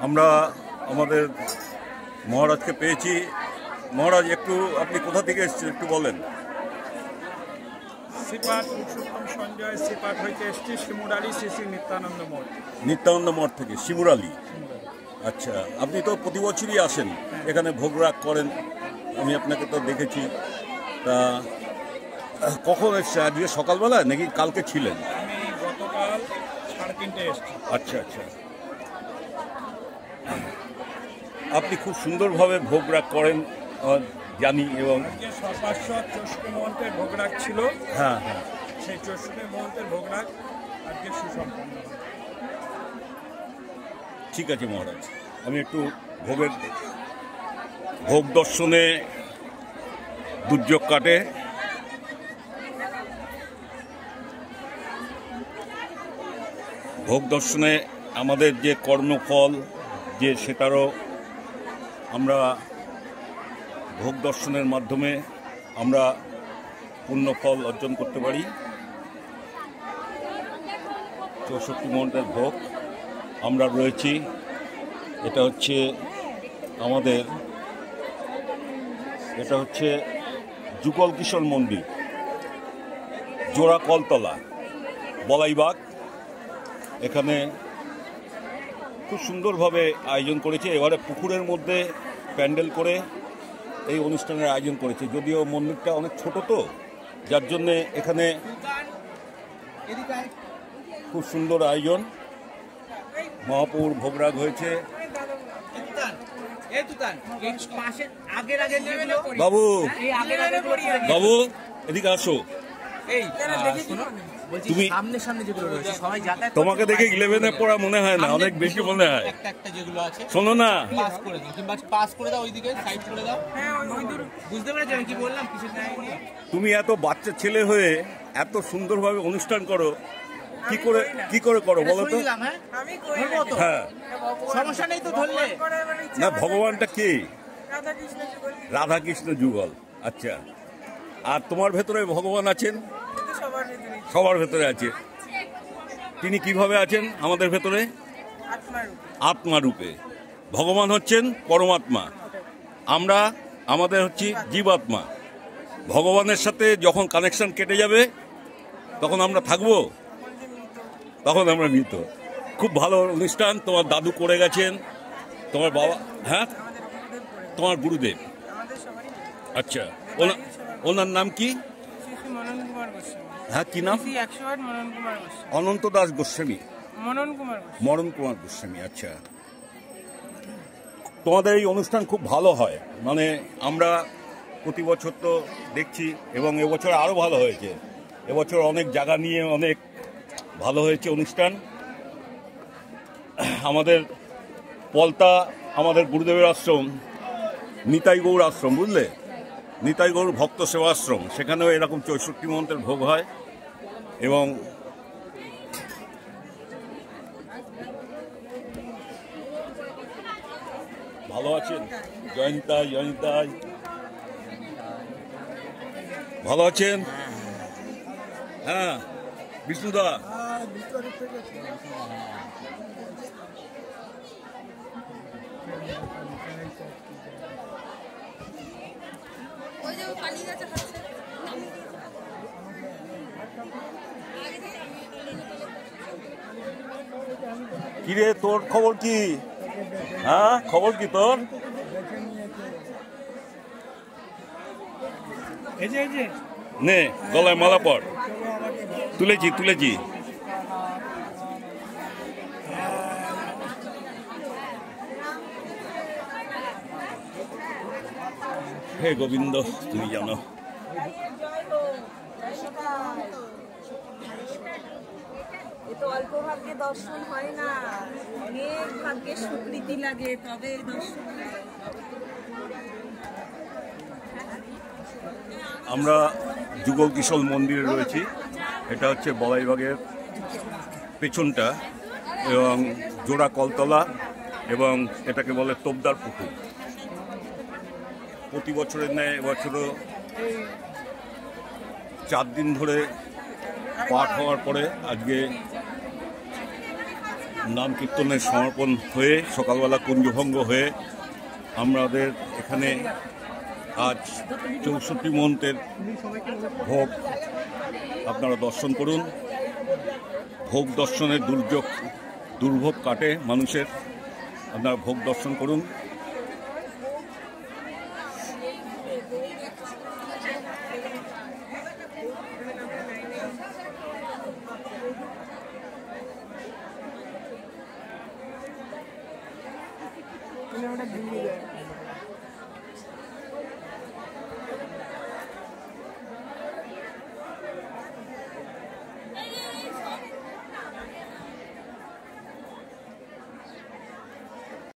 আমরা আমাদের মহারাজকে পেয়েছি। মহারাজ, একটু আপনি কোথা থেকে এসেছেন একটু বলেন। শ্রীপাঠ পুরুষোত্তম সঞ্জয় শ্রীপাঠ হইতে এসেছি শিমুরালী শ্রী শ্রী নিত্যানন্দ মঠ। নিত্যানন্দ মঠ থেকে শিমুরালী। আচ্ছা, আপনি তো প্রতি বছরই আসেন এখানে ভোগ রাগ করেন, আমি আপনাকে তো দেখেছি। তা কখন এসছে? আজকে সকালবেলা নাকি কালকে ছিলেন? আমি গতকাল 3:30 এসেছি। আচ্ছা আচ্ছা, আপনি খুব সুন্দরভাবে ভোগ রাগ করেন জানি। এবং আজকে সর্বাস্ব 64 মহন্তের ভোগ রাগ ছিল। হ্যাঁ হ্যাঁ, সেই 64 মহন্তের ভোগ রাগ আজকে সুসম্পন্ন হয়। ঠিক আছে মহারাজ, আমি একটু ভোগ দর্শনে দুর্যোগ কাটে। ভোগ দর্শনে আমাদের যে কর্মফল যে সেটারও আমরা ভোগ দর্শনের মাধ্যমে আমরা পুণ্যফল অর্জন করতে পারি। 64 মহন্তের ভোগ আমরা রয়েছি। এটা হচ্ছে আমাদের যুগল কিশোর মন্দির, জোড়া কলতলা, বলাইবাগ। এখানে খুব সুন্দরভাবে আয়োজন করেছে। এবারে পুকুরের মধ্যে প্যান্ডেল করে এই অনুষ্ঠানের আয়োজন করেছে। যদিও মন্দিরটা অনেক ছোট, তো যার জন্যে এখানে খুব সুন্দর আয়োজন। মহাপুর ভোগরাগ হয়েছে। বাবু বাবু এদিকে আসো। তুমি তোমাকে দেখে 11-এ পড়া মনে হয় না, অনেক বেশি মনে হয়। শোনো না, তুমি এত বাচ্চা ছেলে হয়ে এত সুন্দরভাবে অনুষ্ঠান করো, কি করে করো বলো তো? হ্যাঁ, সমস্যা নেই তো ধরলে না, ভগবানটা কে? রাধাকৃষ্ণ যুগল। আচ্ছা, আর তোমার ভেতরে ভগবান আছেন? সবার ভেতরে আছে। তিনি কিভাবে আছেন আমাদের ভেতরে? আত্মারূপে। ভগবান হচ্ছেন পরমাত্মা, আমরা আমাদের হচ্ছি জীবাত্মা। ভগবানের সাথে যখন কানেকশন কেটে যাবে তখন আমরা থাকবো, তখন আমরা মৃত। খুব ভালো অনুষ্ঠান তোমার দাদু করে গেছেন, তোমার বাবা। হ্যাঁ, তোমার গুরুদেব। আচ্ছা, ওনার নাম কি? হ্যাঁ, কি নাম? অনন্ত দাস গোস্বামী, মরণ কুমার গোস্বামী। আচ্ছা, তোমাদের এই অনুষ্ঠান খুব ভালো হয়, মানে আমরা প্রতি বছর তো দেখছি, এবং এবছর আরও ভালো হয়েছে। এবছর অনেক জায়গা নিয়ে অনেক ভালো হয়েছে অনুষ্ঠান। আমাদের পলতা আমাদের গুরুদেবের আশ্রম, নিতাই গৌর আশ্রম, বুঝলে, নিতাই গৌর ভক্ত সেবাশ্রম, সেখানেও এরকম 64 মহন্তের ভোগ হয়। এবং ভালো আছেন জয়ন্তাই ভালো আছেন? হ্যাঁ, বিষ্ণুদা। কিরে, তোর খবর কি? হ্যাঁ, খবর কি তোর? নে, গলায় মালা পর। তুলেছি। হে গোবিন্দ, তুমি জানো। অল্প ভাগ্যে দর্শন হয় না, অনেক ভাগ্যে স্বীকৃতি লাগে, তবে দর্শন। আমরা যুগল কিশোর মন্দিরে রয়েছি। এটা হচ্ছে বলাইবাগের পেছনটা, এবং জোড়া কলতলা, এবং এটাকে বলে তোবদার পুকুর। প্রতি বছরের ন্যায় এবছরও 4 দিন ধরে পাঠ হওয়ার পরে আজকে নাম কীর্তনের সমর্পণ হয়ে সকালবেলা কুঞ্জভঙ্গ হয়ে আমাদের এখানে আজ 64 মন্ত্রের ভোগ আপনারা দর্শন করুন। ভোগ দর্শনের দুর্ভোগ কাটে মানুষের, আপনারা ভোগ দর্শন করুন।